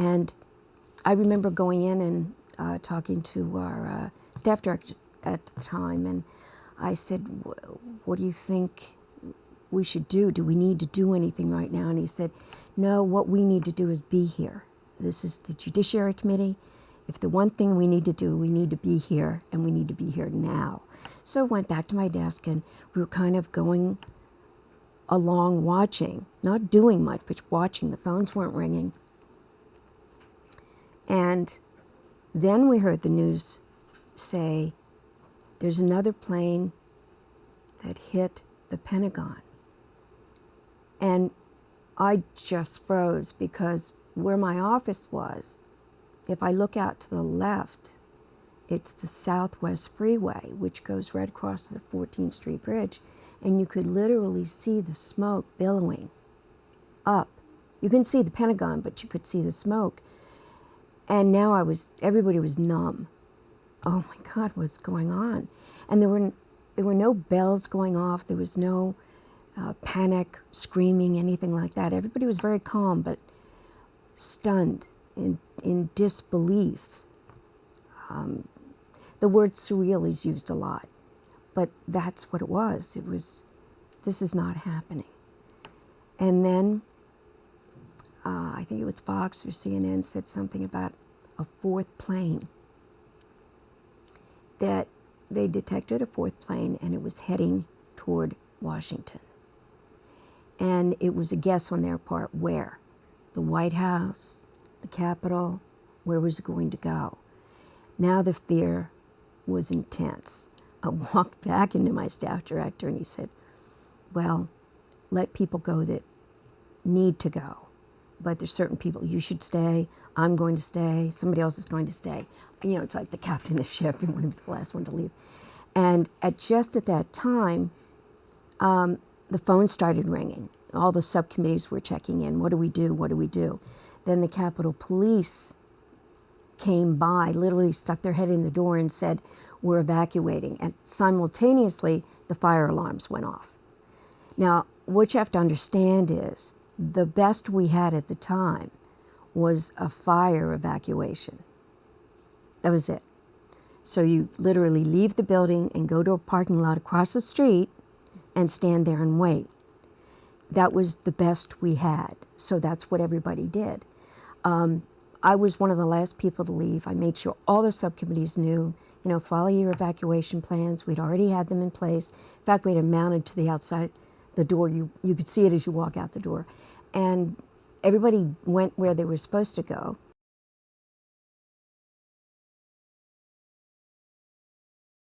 And I remember going in and talking to our staff director at the time, and I said, what do you think we should do? Do we need to do anything right now? And he said, no, what we need to do is be here. This is the Judiciary Committee. If the one thing we need to do, we need to be here, and we need to be here now. So I went back to my desk, and we were kind of going along watching, not doing much, but watching. The phones weren't ringing. And then we heard the news say, there's another plane that hit the Pentagon. And I just froze, because where my office was, if I look out to the left, it's the Southwest Freeway, which goes right across the 14th Street Bridge, and you could literally see the smoke billowing up. You couldn't see the Pentagon, but you could see the smoke. And now everybody was numb. Oh my God, what's going on? And there were no bells going off. There was no panic, screaming, anything like that. Everybody was very calm, but stunned, in disbelief. The word surreal is used a lot, but that's what it was. It was, this is not happening. And then I think it was Fox or CNN said something about a fourth plane, that they detected a fourth plane and it was heading toward Washington. And it was a guess on their part where. The White House, the Capitol, where was it going to go? Now the fear was intense. I walked back into my staff director and he said, well, let people go that need to go. But there's certain people, you should stay, I'm going to stay, somebody else is going to stay. You know, it's like the captain of the ship, you want to be the last one to leave. And just at that time, the phone started ringing. All the subcommittees were checking in. What do we do? What do we do? Then the Capitol Police came by, literally stuck their head in the door and said, we're evacuating. And simultaneously, the fire alarms went off. Now, what you have to understand is, the best we had at the time was a fire evacuation. That was it. So you literally leave the building and go to a parking lot across the street and stand there and wait. That was the best we had. So that's what everybody did. I was one of the last people to leave. I made sure all the subcommittees knew, follow your evacuation plans. We'd already had them in place. In fact, we had them mounted to the outside the door. You could see it as you walk out the door. And everybody went where they were supposed to go.